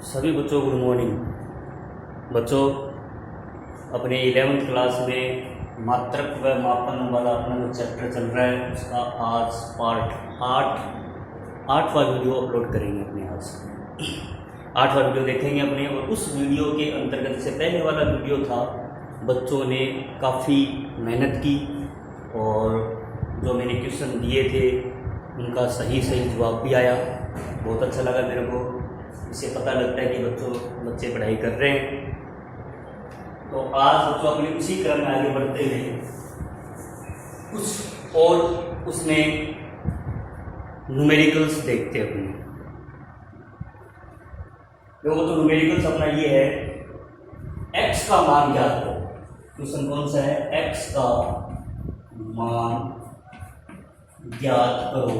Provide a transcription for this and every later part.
सभी बच्चों good morning. बच्चों, अपने 11वीं क्लास में मात्रक व मापन वाला अपना जो चैप्टर चल रहा है उसका आज पार्ट 8वां वीडियो अपलोड करेंगे अपने। आज 8वां वीडियो देखेंगे अपने। और उस वीडियो के अंतर्गत जैसे पहले वाला वीडियो था, बच्चों ने काफ़ी मेहनत की और जो मैंने क्वेश्चन दिए थे उनका सही जवाब भी आया। बहुत अच्छा लगा मेरे को। इससे पता लगता है कि बच्चे पढ़ाई कर रहे हैं। तो आज बच्चों अपने उसी क्रम में आगे बढ़ते हुए कुछ और उसमें न्यूमेरिकल्स देखते हैं अपने। देखो तो न्यूमेरिकल्स अपना ये है, x का मान ज्ञात करो। क्वेश्चन कौन सा है? x का मान ज्ञात करो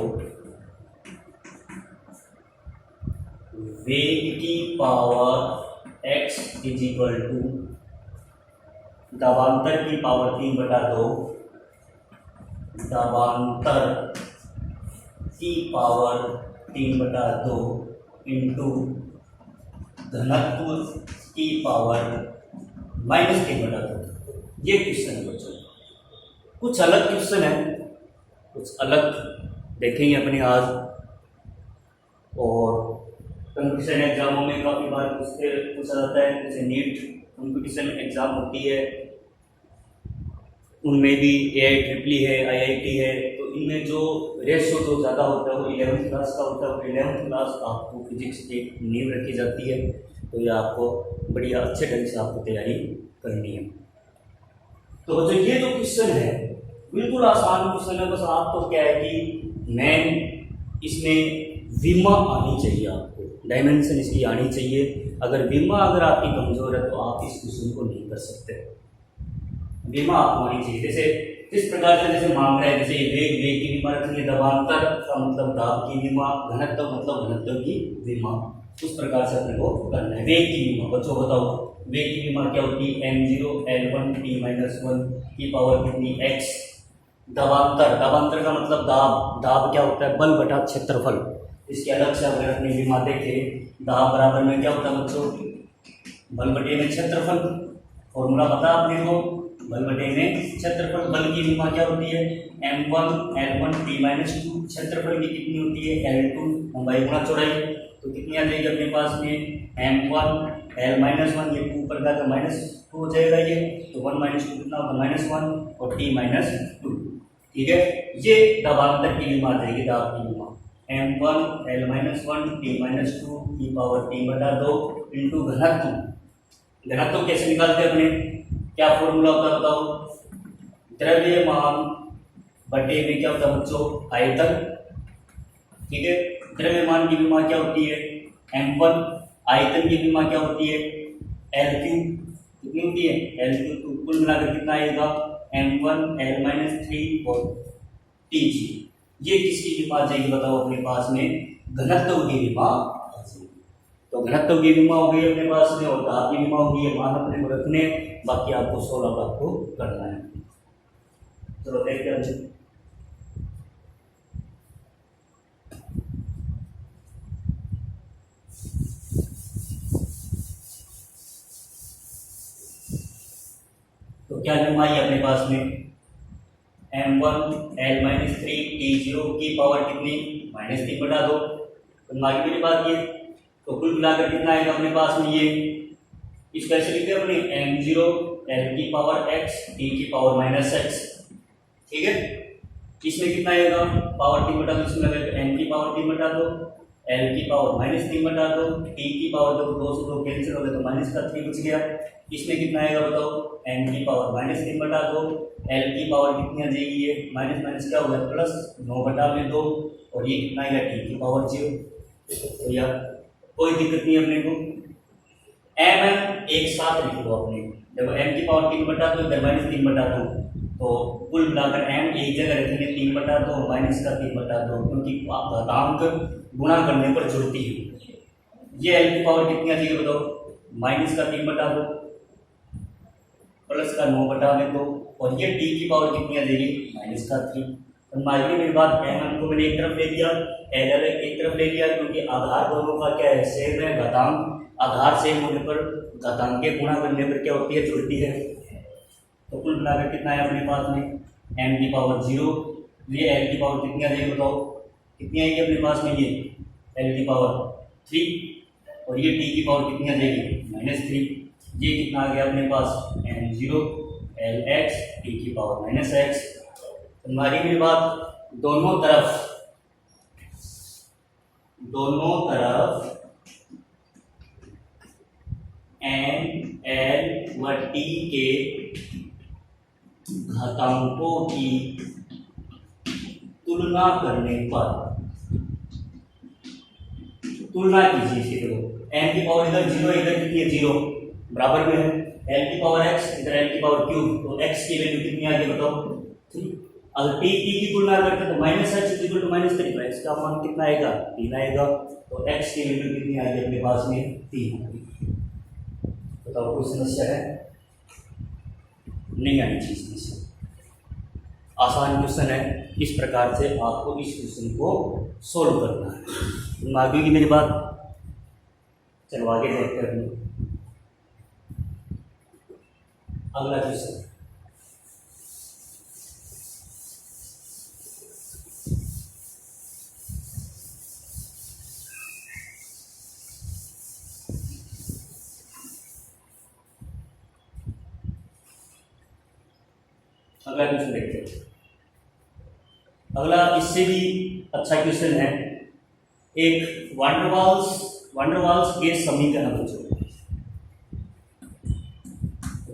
वेग की power x is equal to दाबांतर की पावर 3/2, दाबांतर की पावर 3/2 इंटू घनत्व की पावर -3/2। ये क्वेश्चन है बच्चों। कुछ अलग क्वेश्चन है, कुछ अलग देखेंगे अपने आज। और कंपटीशन एग्जामों में काफ़ी बार पूछा जाता है, जैसे नीट कंपटीशन एग्जाम होती है, उनमें भी AIEEE है, IIT है। तो इनमें जो रेशो जो ज़्यादा होता है वो 11वीं क्लास का होता है। 11वीं क्लास आपको फिजिक्स की नींव रखी जाती है, तो ये आपको बढ़िया अच्छे ढंग से आपको तैयारी करनी है। तो जो ये जो क्वेश्चन है बिल्कुल आसान क्वेश्चन है। बस आपको क्या है कि मेन इसमें विमा आनी चाहिए, आपको डायमेंशन इसकी आनी चाहिए। अगर विमा आपकी कमजोर है तो आप इस क्वेश्चन को नहीं कर सकते। विमा आपको आनी चाहिए। जैसे इस प्रकार से जैसे मांग रहा है, जैसे वेग की विमा रखेंगे, दबांतर का मतलब दाब की विमा, घनत्व मतलब घनत्व की विमा। उस प्रकार से अपने को करना है। वेग की विमा बच्चों बताओ, वेग की विमा क्या होती है? m0 L1 t-1 की पावर कितनी x। दबांतर का मतलब दाब क्या होता है? बल बटा क्षेत्रफल। इसके अलग से अगर अपनी विमा देखें, दाब बराबर में क्या होता है बच्चों? बल बटे में क्षेत्रफल। फॉर्मूला पता आपने को, बल बटे में क्षेत्रफल। बल की विमा क्या होती है? m1 L1 t-2। क्षेत्रफल की कितनी होती है? L2 लंबाई गुणा चौड़ाई। तो कितनी आ जाएगी अपने पास में? m1 L-1, ये 2 ऊपर का तो -2 हो जाएगा ये। तो 1 - 2 कितना होगा? -1 और t-2। ठीक है, ये दबांतर की विमा आ जाएगी, दाब की विमा। m1 L-1 t-2 की पावर 3/2 इंटू घनत्व। घनत्व कैसे निकालते हैं अपने? क्या फॉर्मूला होता है बताओ? द्रव्यमान बटे में क्या होता है बच्चों? आयतन। ठीक है, द्रव्यमान की विमा क्या होती है? m1। आयतन की विमा क्या होती है? L3। कितनी होती है? L3। तो कुल मिलाकर कितना आएगा? m1 L-3 और tg। ये किसकी विमा आ जाएगी बताओ अपने पास में? घनत्व की विमा आ जाएगी। तो घनत्व की विमा हो गई अपने पास में, और दाब की विमा हो गई है। मान अपने को रखने, बाकी आपको 16 आपको करना है। चलो देखते हैं। तो क्या विमा है अपने पास में? m1 L-3 t0 की पावर कितनी? -3/2। तो आगे मेरी बात ये, तो कुल मिलाकर कितना आएगा अपने पास में? ये इसको ऐसे लिखते हैं अपने m0 L की पावर x t की पावर -x। ठीक है, इसमें कितना आएगा? पावर 3/2। इसमें लगेगा m की पावर 3/2, L की पावर -3/2, t की पावर 2 से 2 कैंसिल हो गए तो -3 बच गया। इसमें कितना आएगा बताओ? m की पावर -3/2, L की पावर कितनी आ जाएगी? ये माइनस क्या होगा? प्लस 9/2, और ये कितना आएगा? t की पावर 0। तो यार कोई दिक्कत नहीं अपने को। m एक साथ लिख लो अपने। जब m की पावर 3/2 इधर -3/2, तो कुल मिलाकर m एक जगह रखेंगे 3/2 -3/2, क्योंकि घातांक गुणा करने पर जुड़ती है। ये l की पावर कितनी आ जाएगी बताओ? -3/2 प्लस का 9/2, और ये t की पावर कितनी आ जाएगी? -3। तो माइनस के बाद m1 को मैंने एक तरफ ले लिया, l एक तरफ ले लिया, क्योंकि आधार दोनों का क्या है, सेम है। घातांक आधार सेम होने पर घातांक के गुणा करने पर क्या होती है, जुड़ती है। तो कुल मिलाकर कितना है अपने पास में, m की पावर 0, ये l की पावर कितनी आ जाएगी बताओ, कितनी आएगी अपने पास में, ये l की पावर 3 और ये t की पावर कितनी आ जाएगी, -3। ये कितना आ गया अपने पास, m0 lx t की पावर -x। हमारी मेरी बात दोनों तरफ n l व t के घातांकों की तुलना करने पर, तुलना कीजिए इसी को, n की पावर इधर 0, इधर कितनी है 0, बराबर में है, l की पावर x, इधर l की पावर क्यूब, तो x की वैल्यू कितनी आ गई बताओ 3। अगर t की तुलना करते हैं तो -x -3, तो x का मान कितना आएगा, 3 आएगा। तो x की वैल्यू कितनी आ गई अपने पास में, 3। बताओ कोई समस्या है, नहीं आनी चाहिए समस्या, आसान क्वेश्चन है। इस प्रकार से आपको इस क्वेश्चन को सोल्व करना है। आगे की मेरी बात, चलो आगे देखते हैं। अगला क्वेश्चन, अगला क्वेश्चन देखते हैं। अगला इससे भी अच्छा क्वेश्चन है, एक वांडरवाल्स के समीकरण बच्चों,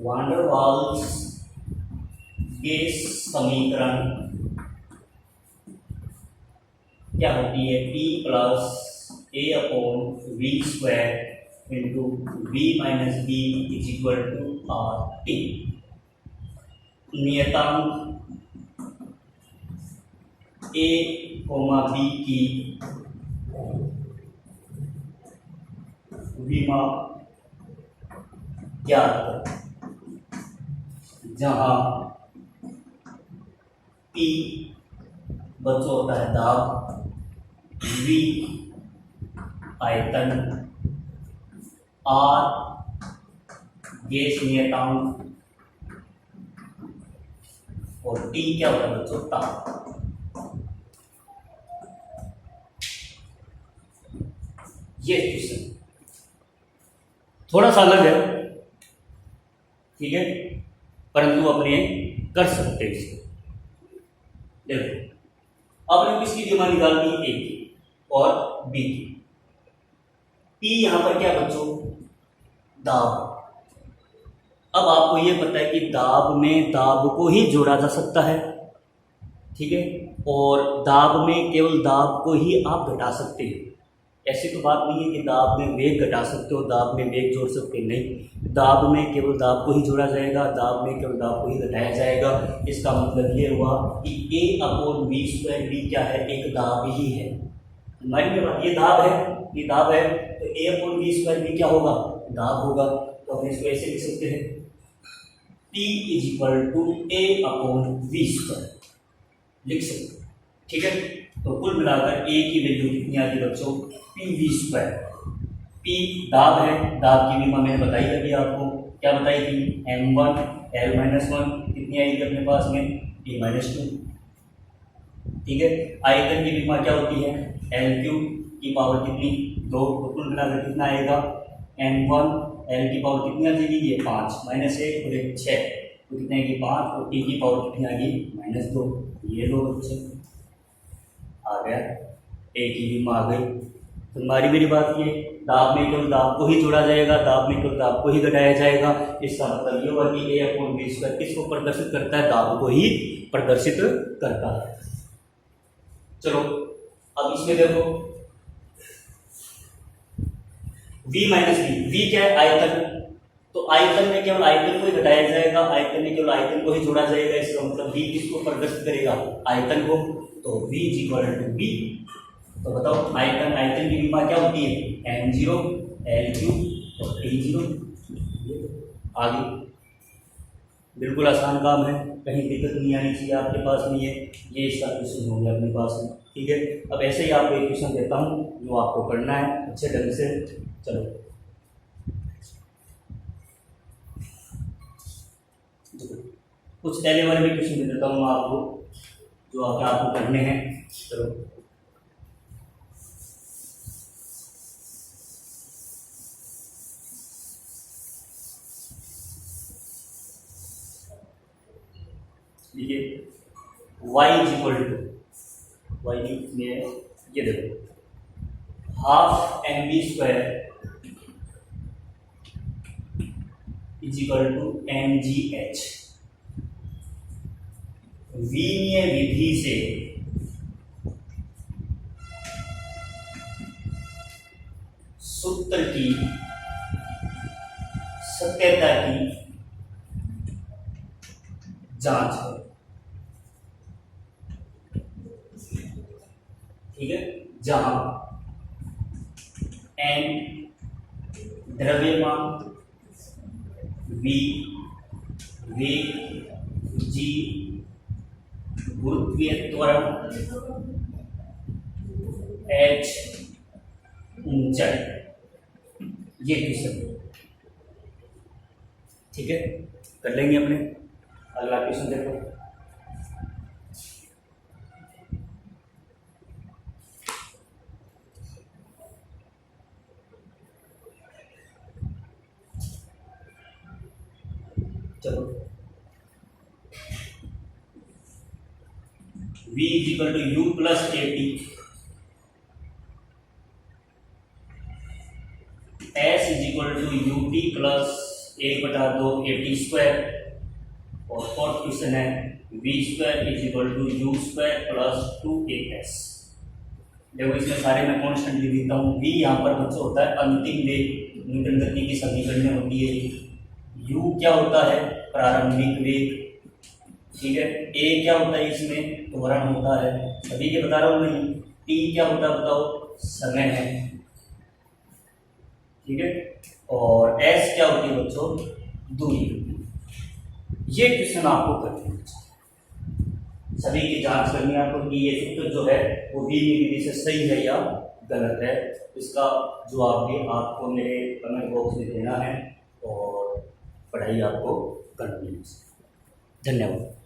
वांडरवाल्स के समीकरण क्या होती है, p + a/v² into v - b = RT। नियतांक a, b की विमा ज्ञात कर, जहां p बच्चों होता है दाब, v आयतन, r गैस नियतांक और t क्या होता है बच्चों, ताप। ये क्वेश्चन थोड़ा सा अलग है, ठीक है, परंतु अपने कर सकते हैं इसको। देखो अब हमने किसकी विमा निकालनी, a की और b की। p यहां पर क्या बच्चों, दाब। अब आपको ये पता है कि दाब में दाब को ही जोड़ा जा सकता है, ठीक है, और दाब में केवल दाब को ही आप घटा सकते हैं। ऐसी तो बात नहीं है कि दाब में वेग घटा सकते हो, दाब में वेग जोड़ सकते हैं, नहीं, दाब में केवल दाब को ही जोड़ा जाएगा, दाब में केवल दाब को ही घटाया जाएगा। इसका मतलब ये हुआ कि a/v² भी क्या है, एक दाब ही है। हमारी बात, ये दाब है, ये दाब है, तो a/v² भी क्या होगा, दाब होगा। तो हम इसको ऐसे लिख सकते हैं, P = a/v², लिख सकते हैं, ठीक है। तो कुल मिलाकर a की वैल्यू कितनी आती है बच्चों, pv²। p दाब है, दाब की विमा मैंने बताई अभी आपको, क्या बताई थी, m1 l-1 कितनी आएगी अपने पास में, t-2, ठीक है। आयतन की विमा क्या होती है, l³ की पावर कितनी, 2। तो कुल मिलाकर कितना आएगा, m1 l की पावर कितनी आ जाएगी, ये 5 -1 और 1 6, तो कितने की 5, और t की पावर कितनी आ गई, -2। ये लो बच्चे आ गया, a की विमा आ गई। तो हमारी मेरी बात ये, दाब में केवल दाब को ही जोड़ा जाएगा, दाब में केवल दाब को ही घटाया जाएगा। इसका मतलब ये हुआ कि a/v² किसको प्रदर्शित करता है, दाब को ही प्रदर्शित करता है। चलो अब इसमें देखो, v - b, v क्या है, आयतन, तो आयतन में केवल आयतन को ही घटाया जाएगा, आयतन में केवल आयतन को ही जोड़ा जाएगा। इसका मतलब v किसको प्रदर्शित करेगा, आयतन को, तो v = b। तो बताओ आयतन की विमा क्या होती है, m0 l³ और t0। आगे बिल्कुल आसान काम है। कहीं दिक्कत नहीं आनी चाहिए आपके पास में, ये इसका क्वेश्चन हो गया अपने पास में। ठीक है, अब ऐसे ही आपको एक क्वेश्चन देता हूँ जो आपको करना है अच्छे ढंग से। चलो कुछ पहले वाले भी क्वेश्चन दे देता हूँ आपको जो आपको करने हैं। चलो देखिए, y is equal to y में ये देखो half M B square is equal to M G H. विमीय विधि से सूत्र की सत्यता की जांच है। ठीक है, जहां एन द्रव्यमान, वी वेग, जी गुरुत्वीय त्वरण, एच ऊंचाई, ये क्वेश्चन। ठीक है, कर लेंगे अपने। अगला क्वेश्चन देखो, चलो v is equal to u plus a t, s is equal to u t plus 1/2 a t square, और फोर्थ क्वेश्चन है v square is equal to u square plus 2as। देखो इसमें सारे मैं कॉन्स्टेंट लिख देता हूँ। v यहाँ पर बच्चों होता है अंतिम वेग, न्यूटन गति की समीकरण होती है। u क्या होता है, प्रारंभिक वेग। ठीक है, a क्या होता है, इसमें त्वरण होता है, सभी के बता रहा हूँ नहीं। t क्या होता है बताओ, समय है। ठीक है, और s क्या होती है बच्चों, दूरी। ये क्वेश्चन आपको करना है, सभी की जांच करनी है आपको कि ये सूत्र जो है वो विमीय विधि से सही है या गलत है। इसका जवाब भी आपको मेरे कमेंट बॉक्स में देना है और पढ़ाई आपको करनी है। धन्यवाद।